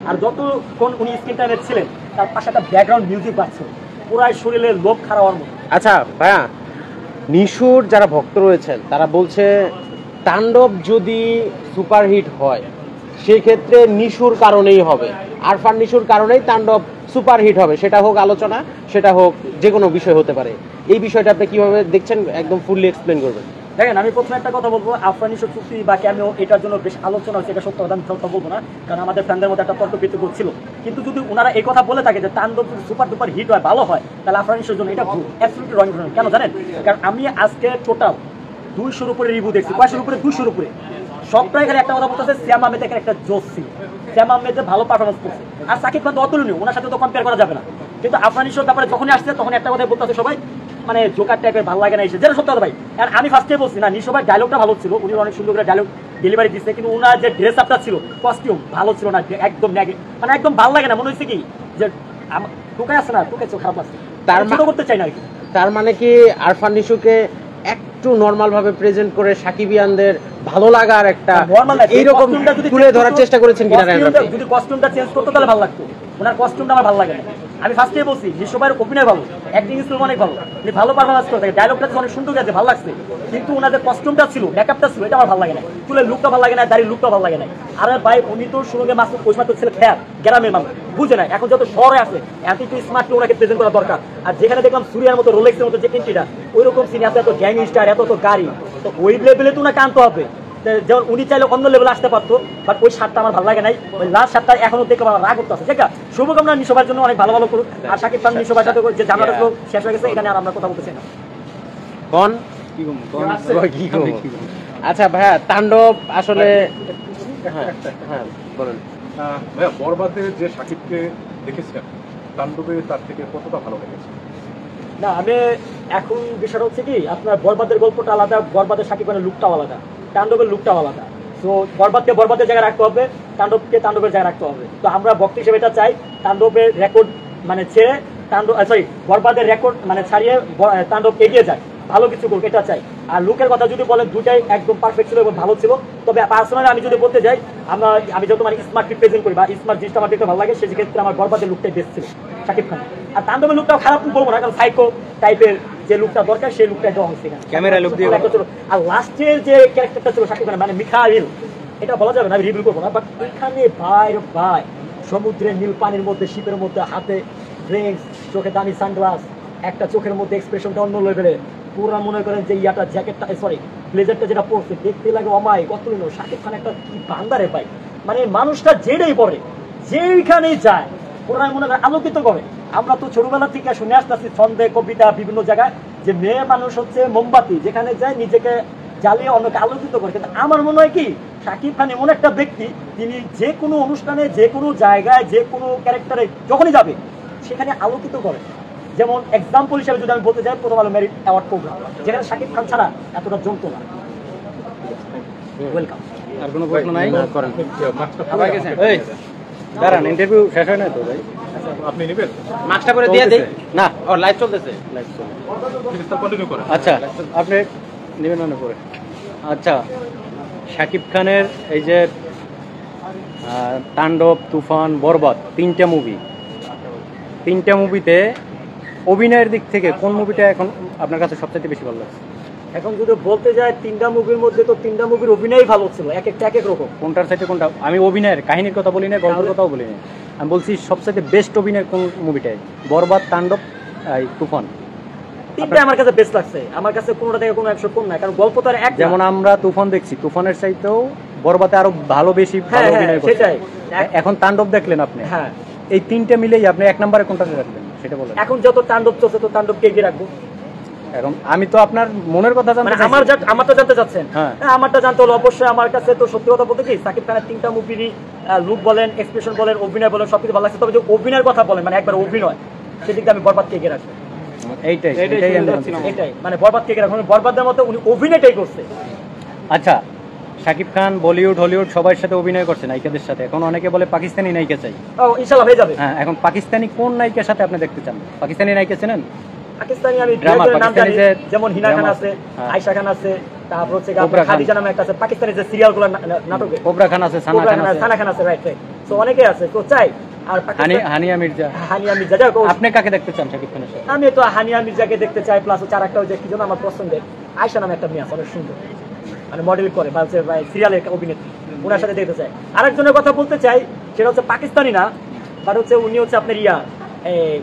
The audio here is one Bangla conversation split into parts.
আর যতক্ষণ উনি স্ক্রিন টাইমে ছিলেন তার পাশে একটা ব্যাকগ্রাউন্ড মিউজিক বাজছে, পুরাই শরীরে লোভ খারাপ হওয়ার মতো। আচ্ছা ভাইয়া, নিশুর যারা ভক্ত রয়েছেন তারা বলছে তাণ্ডব যদি সুপারহিট হয় সেই ক্ষেত্রে নিশুর কারণেই হবে, আরফান নিশুর কারণেই তাণ্ডব সুপারহিট হবে, সেটা হোক আলোচনা, সেটা হোক যে কোনো বিষয় হতে পারে। এই বিষয়টা আপনি কিভাবে দেখছেন, একদম ফুললি এক্সপ্লেন করবেন। দেখেন, আমি প্রথমে একটা কথা বলবো, আরফান নিশোর চুক্তি বা ক্যামিও এটার জন্য বেশ আলোচনা হচ্ছে, এটা সত্য কথা, আমি সত্য বলবো না, কারণ আমাদের ফ্যানদের মধ্যে একটা তর্ক বিতর্ক ছিল। কিন্তু যদি ওনারা এই কথা বলে থাকে যে তাণ্ডব সুপার ডুপার হিট হয়, ভালো হয়, তাহলে আরফান নিশোর জন্য এটা অ্যাবসলিউটলি রং। কেন জানেন? কারণ আমি আজকে টোটাল 200-র উপরে রিভিউ দেখছি, 500-র উপরে, 200-র উপরে। সবটাই এখানে একটা কথা বলতেছে, শ্যাম আহমেদের একটা জোশ ছিল, শ্যাম আহমেদ ভালো পারফরমেন্স করছে, আর সাকিব খান তো অতুলনীয়, ওনার সাথে তো কম্পেয়ার করা যাবে না। কিন্তু আরফান নিশোর ব্যাপারে যখনই আসছে তখন একটা কথা বলতেছে সবাই, মানে জোকার টাইপের ভালো লাগে না, এসে যেটা সত্য কথা ভাই। আর আমি ফার্স্টে বলছি না, নিশো ভাই ডায়লগটা ভালো ছিল, উনি অনেক সুন্দর করে ডায়লগ ডেলিভারি দিচ্ছে, কিন্তু ওনার যে ড্রেস আপটা ছিল, কস্টিউম ভালো ছিল না, একদম মানে একদম ভালো লাগে না। মনে হচ্ছে কি যে টুকাই আসছে না, টুকাই খারাপ আসছে, তার ছোট করতে চাই না আর কি। তার মানে কি আরফান নিশুকে একটু নর্মাল ভাবে প্রেজেন্ট করে সাকিবিয়ানদের ভালো লাগার একটা এইরকম তুলে ধরার চেষ্টা করেছেন কিনা? যদি কস্টিউমটা চেঞ্জ করতো তাহলে ভালো লাগতো, ওনার কস্টিউমটা আমার ভালো লাগে না। আমি ফার্স্টে বলছি নিশো ভাইয়ের অভিনয় ভালো, অ্যাক্টিং স্কিল অনেক ভালো, উনি ভালো পারফরমেন্স করে থাকে, ডায়লগটা অনেক সুন্দর গেছে, ভালো লাগছে। কিন্তু ওনাদের কস্টিউমটা ছিল, মেকআপটা ছিল, এটা আমার ভালো লাগে না, চুলের লুকটা ভালো লাগে না, দাড়ির লুকটা ভালো লাগে না। আর ভাই উনি তো শুরুকে মাসুদ ওই সময় তো ছেলে খেয়াল গ্রামের মানুষ বুঝে না, এখন যত শহরে আছে এত একটু স্মার্টলি ওনাকে প্রেজেন্ট করা দরকার। আর যেখানে দেখলাম সুরিয়ার মতো, রোলেক্সের মতো যে এন্ট্রিটা, ওই রকম সিন, এত গ্যাংস্টার, এত গাড়ি, তো ওই লেভেলে তো ওনাকে আনতে হবে। যেমন উনি চাইলে অন্য লেভেলে আসতে পারতো, বাট ওই শার্টটা আমার ভালো লাগে নাই, ওই লাস্ট শার্টটা এখনো দেখে আমার রাগ করতে আছে। ঠিক আছে, শুভকামনা নিশোভার জন্য, অনেক ভালো ভালো করুক। আর শাকিব খান নিশোভার সাথে যে ঝামেলাটা শেষ হয়ে গেছে, এখানে আর আমরা কথা বলতেছি না। আচ্ছা ভাইয়া, তাণ্ডব আসলে হ্যাঁ বলেন ভাইয়া, বরবাদে যে শাকিবকে দেখেছেন, তাণ্ডবে তার থেকে কতটা ভালো লেগেছে? না, আমি এখন বিষয়টা হচ্ছে কি, আপনার বরবাদের গল্পটা আলাদা, বরবাদের শাকিব খানের লুকটাও আলাদা, তাণ্ডবের লুকটাও আলাদা। তো বরবাদকে বরবাদের জায়গায় রাখতে হবে, তাণ্ডবকে তাণ্ডবের জায়গায় রাখতে হবে। তো আমরা ভক্ত হিসেবে এটা চাই, তাণ্ডবের রেকর্ড মানে ছেড়ে বরবাদের রেকর্ড মানে ছাড়িয়ে তাণ্ডব এগিয়ে যায়, ভালো কিছু করুক, এটা চাই। আর লুকের কথা যদি বলেন, দুটাই একদম পারফেক্ট ছিল এবং ভালো ছিল। তবে পার্সোনালি আমি যদি বলতে যাই, আমি যত মানে স্মার্ট রিপ্রেজেন্ট করি বা স্মার্ট জিনিসটা আমার দেখতে ভালো লাগে, সেক্ষেত্রে আমার বরবাদের লুকটাই বেস্ট ছিল শাকিব খান। আর তাণ্ডবের লুকটাও খারাপ বলবো না, কারণ সাইকো টাইপের যে লুকটা দরকার সেই লুকটা দেওয়া হচ্ছে ক্যামেরা লুক দিয়ে। আর লাস্টের যে ক্যারেক্টারটা ছিল শাকিব খানের, মানে মিখাইল, এটা বলা যাবে না, আমি রিভিউ করবো না, বাট এখানে ভাই সমুদ্রের নীল পানির মধ্যে, শিপের মধ্যে, হাতে ড্রিঙ্কস, চোখে দামি সানগ্লাস, একটা চোখের মধ্যে এক্সপ্রেশনটা অন্য লেভেলে, পুরা মনে করেন যে ইয়াটা জ্যাকেটটা ব্লেজারটা যেটা পড়ছে দেখতে লাগে অমায় কত শাকিব খান একটা কি বান্দারে পাই, মানে মানুষটা যেটাই পড়ে যেইখানেই যায় পুরা মনে করেন আলোকিত করে। আমরা তো ছোটবেলা থেকে শুনে আসতেছি ছন্দে, কবিতা, বিভিন্ন জায়গায় যে মেয়ে মানুষ হচ্ছে মোমবাতি, যেখানে যায় নিজেকে জ্বালিয়ে অন্যকে আলোকিত করে। কিন্তু আমার মনে হয় কি, শাকিব খান এমন একটা ব্যক্তি, তিনি যে কোনো অনুষ্ঠানে, যে কোনো জায়গায়, যে কোনো ক্যারেক্টারে যখনই যাবে সেখানে আলোকিত করে। যেমন এক্সাম্পল হিসেবে যদি আমি বলতে চাই, প্রথম আলো মেরিট অ্যাওয়ার্ড প্রোগ্রাম, যেখানে শাকিব খান ছাড়া এতটা জমতো না। ওয়েলকাম। আর কোনো প্রশ্ন নাই? করেন। এই দাঁড়ান, ইন্টারভিউ শেষ হয় না তো ভাই? আপনি নেবেন? মাস্কটা করে দিয়ে দেই না? ও লাইভ চলতেছে, লাইভ চলছে। কন্টিনিউ করেন। আচ্ছা, আপনি নেবেন না পরে? আচ্ছা, শাকিব খানের এই যে তাণ্ডব, তুফান, বরবাদ, তিনটা মুভিতে অভিনয়ের দিক থেকে কোন মুভিটা এখন আপনার কাছে সবচেয়ে বেশি ভালো লাগছে? এখন যদি বলতে যায়, তিনটা মুভির মধ্যে তো তিনটা মুভির অভিনয় ভালো ছিল, এক একটা এক এক রকম। কোনটার সাথে কোনটা? আমি অভিনয়ের কাহিনীর কথা বলি না, গল্পের কথাও বলি না, আমি বলছি সবচেয়ে বেস্ট অভিনয় কোন মুভিটাই? বরবাদ, তাণ্ডব, তুফান, তিনটা আমার কাছে বেস্ট লাগছে। আমার কাছে কোনোটা থেকে কোনো একশো কোন না, কারণ গল্প তো আর এক। যেমন আমরা তুফান দেখছি, তুফানের চাইতেও বরবাদে আরো ভালো, বেশি ভালো অভিনয় করছে। সেটাই। এখন তাণ্ডব দেখলেন আপনি, হ্যাঁ, এই তিনটা মিলেই আপনি এক নম্বরে কোনটাতে রাখবেন সেটা বলেন। এখন যত তাণ্ডব চলছে, তো তাণ্ডবকে এগিয়ে রাখবো। এখন আমি তো আপনার মনের কথা জানতে চাই, আমারটা জানতে চাচ্ছেন? হ্যাঁ, আমারটা জানতে হলো অবশ্যই। আমার কাছে তো সত্যি কথা বলতে কি, সাকিব খানের তিনটা মুভিরই লুক বলেন, এক্সপ্রেশন বলেন, অভিনয় বলেন, সবকিছু ভালো লাগছে। তবে যে অভিনয়ের কথা বলেন, মানে একবার অভিনয়, সেদিকে আমি বরবাদকে এগিয়ে রাখবো। এইটাই মানে বরবাদকে এগিয়ে রাখবো, বরবাদের মতো উনি অভিনয়টাই করছে। আচ্ছা, শাকিব খান বলিউড, হলিউড সবার সাথে অভিনয় করছে, নায়িকাদের সাথে। এখন অনেকে বলে পাকিস্তানি নায়িকা চাই। ইনশাআল্লাহ হয়ে যাবে। হ্যাঁ, এখন পাকিস্তানি কোন নায়িকার সাথে আপনি দেখতে চান? পাকিস্তানি নায়িকা চেনেন? পাকিস্তানি আমি নাম জানি, যেমন হিনা খান আছে, আয়েশা খান আছে, তারপর হচ্ছে খাদিজা নামে একটা আছে, পাকিস্তানি যে সিরিয়ালগুলো নাটকে, কোবরা খান আছে, সানা খান আছে, রাইট। তো অনেকে আছে তো চাই। আর হানিয়া মির্জা হানিয়া মির্জা যাই হোক, আপনি কাকে দেখতে চান শাকিব খানের সাথে? আমি তো হানিয়া মির্জাকে দেখতে চাই, প্লাস হচ্ছে আরেকটা ওই যে কি যেন আমার পছন্দের আয়শা নামে একটা মেয়ে আছে, অনেক সুন্দর, মানে মডেল করে বা হচ্ছে সিরিয়ালের অভিনেত্রী, ওনার সাথে দেখতে চাই। আরেকজনের কথা বলতে চাই, সেটা হচ্ছে পাকিস্তানি না, বাট হচ্ছে উনি হচ্ছে আপনার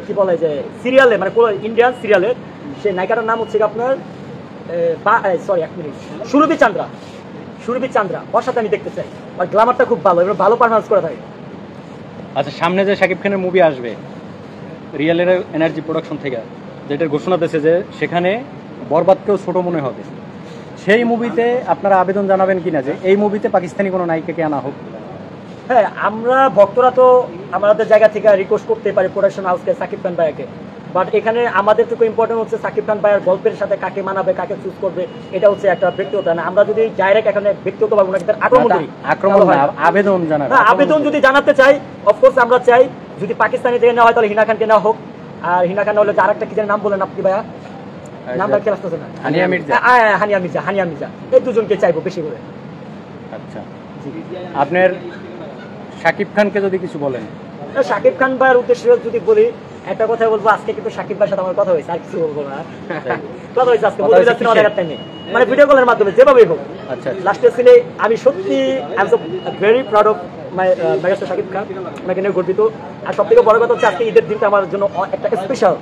কি বলে যে সিরিয়ালে, মানে ইন্ডিয়ান সিরিয়ালের সে নায়িকাটার নাম হচ্ছে আপনার সরি এক মিনিট, সুরভি চান্দ্রা, ওর সাথে আমি দেখতে চাই। আর গ্ল্যামারটা খুব ভালো, এবার ভালো পারফরমেন্স করে থাকে। আচ্ছা, সামনে যে শাকিব খানের মুভি আসবে রিয়েলের এনার্জি প্রোডাকশন থেকে, যেটার ঘোষণা দিয়েছে যে সেখানে বরবাদকেও ছোট মনে হবে, সেই মুভিতে আপনারা আবেদন জানাবেন কিনা যে এই মুভিতে পাকিস্তানি কোনো নায়িকাকে আনা হোক? হ্যাঁ, আমরা ভক্তরা তো আমাদের জায়গা থেকে রিকোয়েস্ট করতে পারি প্রোডাকশন হাউসকে, সাকিব খান ভাইয়াকে, বাট এখানে আমাদের থেকে ইম্পর্টেন্ট হচ্ছে সাকিব খান ভাইয়ের গল্পের সাথে কাকে মানাবে, কাকে চুজ করবে, এটা হচ্ছে একটা ব্যক্তিগত। না আমরা যদি ডাইরেক্ট এখানে ব্যক্তিগতভাবে ওনাকে আক্রমণ আবেদন জানাবেন, আবেদন যদি জানাতে চাই, অফকোর্স আমরা চাই যদি পাকিস্তানি থেকে নেওয়া হয় তাহলে হিনা খানকে নেওয়া হোক। আর হিনা খান হলে আরেকটা কি নাম বলেন আপনি ভাইয়া, নামটা খেলা আসতেছে না, হানিয়া মির্জা, এই দুজনকে চাইবো বেশি করে। আচ্ছা, আপনার শাকিব খানকে যদি কিছু বলেন। শাকিব খান ভাইয়ের উদ্দেশ্যে যদি বলি, একটা কথা বলবো, আজকে কিন্তু শাকিব ভাইয়ের সাথে আমার কথা হয়েছে, আর কিছু বলবো না। কথা হয়েছে আজকে সিনেমা দেখার টাইমে, মানে ভিডিও কলের মাধ্যমে, যেভাবেই হোক। আচ্ছা, লাস্টে সিনে আমি সত্যি I am so very proud of my megastar Shakib Khan, ওনাকে নিয়ে গর্বিত। আর সব থেকে বড় কথা হচ্ছে আজকে ঈদের দিনটা আমার জন্য একটা স্পেশাল।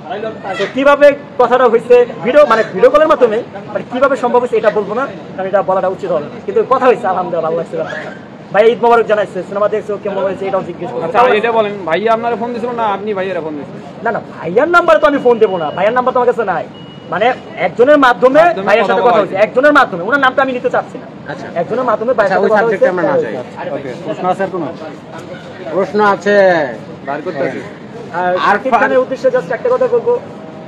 তো কিভাবে কথাটা হয়েছে ভিডিও কলের মাধ্যমে, মানে কিভাবে সম্ভব হয়েছে এটা বলবো না, কারণ এটা বলাটা উচিত হবে না, কিন্তু কথা হয়েছে আলহামদুলিল্লাহ, ভালো লাগছে। ভাই ঈদ মোবারক জানাইছে, সিনেমা দেখছো কেমন হয়েছে এটাও জিজ্ঞেস করো। এটা বলেন, ভাইয়া আপনারা ফোন দিছিল না আপনি ভাইয়ারা ফোন দিয়েছেন? না, ভাইয়ার নাম্বারে তো আমি ফোন দেবো না, ভাইয়ার নাম্বার তো আমার কাছে নাই, মানে একজনের মাধ্যমে ভাইয়ের সাথে কথা হয়েছে, একজনের মাধ্যমে, ওনার নামটা আমি নিতে চাচ্ছি না, একজনের মাধ্যমে ভাইয়ের সাথে কথা হয়েছে। প্রশ্ন আছে? আর কোনো প্রশ্ন আছে? আর শাকিব খানের উদ্দেশ্যে জাস্ট একটা কথা বলবো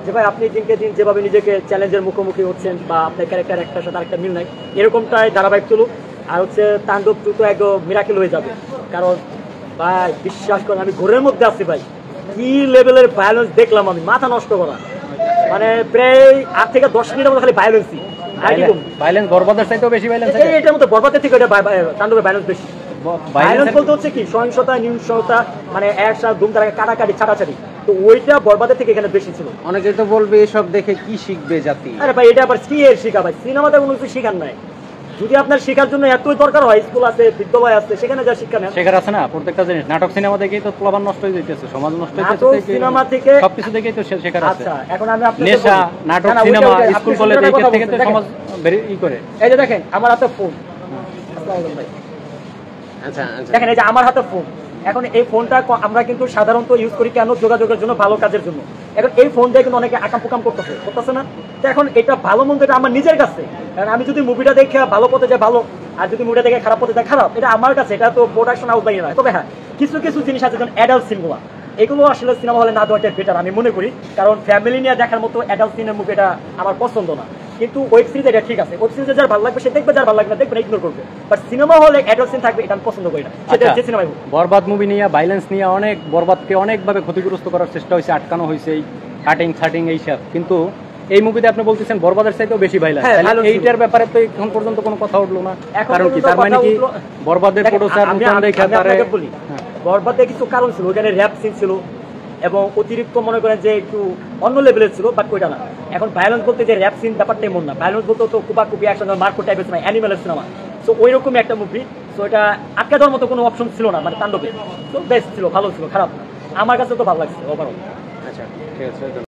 যে ভাই, আপনি দিনকে দিন যেভাবে নিজেকে চ্যালেঞ্জের মুখোমুখি হচ্ছেন, বা আপনার ক্যারেক্টার একটার সাথে আরেকটা মিল নাই, এরকমটাই ধারাবাহিক চলুক। আর হচ্ছে তাণ্ডব দ্রুত একদম মিরাকেল হয়ে যাবে, কারণ ভাই বিশ্বাস করেন আমি ঘোরের মধ্যে আছি ভাই, কি লেভেলের ভায়োলেন্স দেখলাম আমি, মাথা নষ্ট করা, মানে প্রায় 8 থেকে 10 মিনিটের মতো খালি ভায়োলেন্সই। ভায়োলেন্স বরবাদের চাইতেও বেশি ভায়োলেন্স, এটার মধ্যে বরবাদের থেকে তাণ্ডবের ভায়োলেন্স বেশি। ভায়োলেন্স বলতে হচ্ছে কি সহিংসতা, নিহিংসতা, মানে একসাথে ধুম ধারাকে কাটাকাটি ছাড়াছাড়ি, তো ওইটা বরবাদের থেকে এখানে বেশি ছিল। অনেকে তো বলবে এসব দেখে কি শিখবে জাতি। আরে ভাই, এটা আবার কি এর শিখা ভাই, সিনেমাতে কোনো কিছু শিখার নাই। যদি আপনার শেখার জন্য এতই দরকার হয়, স্কুল আছে, বিদ্যালয় আছে, সেখানে যা শিক্ষা নেন। শেখার আছে না প্রত্যেকটা জিনিস। নাটক সিনেমা দেখেই তো প্লাবন নষ্ট হয়ে যাইতেছে, সমাজ নষ্ট হয়ে যাচ্ছে, সিনেমা থেকে সবকিছু দেখেই তো শেখার আছে। আচ্ছা, এখন আমি আপনাকে নেশা, নাটক, সিনেমা, স্কুল কলেজ এই থেকে তো সমাজ ই করে। এই যে দেখেন আমার হাতে ফোন, আচ্ছা, দেখেন এই যে আমার হাতে ফোন, এখন এই ফোনটা আমরা কিন্তু সাধারণত ইউজ করি কেন, যোগাযোগের জন্য, ভালো কাজের জন্য। এখন এই ফোন দিয়ে কিন্তু অনেকে আকাম পোকাম করতেছে না, তো এখন এটা ভালো মন্দ এটা আমার নিজের কাছে, কারণ আমি যদি মুভিটা দেখে ভালো পথে যায় ভালো, আর যদি মুভিটা দেখে খারাপ পথে যায় খারাপ, এটা আমার কাছে, এটা তো প্রোডাকশন হাউস বাইরে নয়। তবে হ্যাঁ, কিছু কিছু জিনিস আছে যেমন অ্যাডাল্ট সিনেমা, এগুলো আসলে সিনেমা হলে না দেওয়াটা বেটার আমি মনে করি, কারণ ফ্যামিলি নিয়ে দেখার মতো অ্যাডাল্ট সিনেমা মুভি এটা আমার পছন্দ না। কিন্তু ওয়েব সিরিজ এটা ঠিক আছে, ওয়েব সিরিজে যার ভালো লাগবে সে দেখবে, যার ভালো লাগবে না দেখবে না, ইগনোর করবে। বাট সিনেমা হলে অ্যাডাল্ট সিন থাকবে, এটা আমি পছন্দ করি না, সেটা যে সিনেমাই হোক। বরবাদ মুভি নিয়ে, ভাইলেন্স নিয়ে অনেক, বরবাদকে অনেকভাবে ক্ষতিগ্রস্ত করার চেষ্টা হয়েছে, আটকানো হয়েছে, এই কাটিং এইসব, কিন্তু এই মুভিতে আপনি বলতেছেন বরবাদের চাইতেও বেশি ভাইলেন্স। এইটার ব্যাপারে তো এখন পর্যন্ত কোনো কথা উঠলো না, কারণ কি? তার মানে কি বরবাদের প্রোডিউসার বলি, বরবাদে কিছু কারণ ছিল, ওখানে র‍্যাপ সিন ছিল এবং অতিরিক্ত মনে করেন যে একটু অন্য লেভেলের ছিল, বাট ওইটা না। এখন ভায়োলেন্স বলতে যে র‍্যাপ সিন ব্যাপারটা এমন না, ভায়োলেন্স বলতে তো কুপাকুপি একসঙ্গে মার্কো টাইপের সিনেমা, অ্যানিমেলের সিনেমা, সো ওই রকমই একটা মুভি। সো এটা আটকে দেওয়ার মতো কোনো অপশন ছিল না, মানে তাণ্ডবে। তো বেস্ট ছিল, ভালো ছিল, খারাপ না, আমার কাছে তো ভালো লাগছে ওভারঅল। আচ্ছা, ঠিক আছে।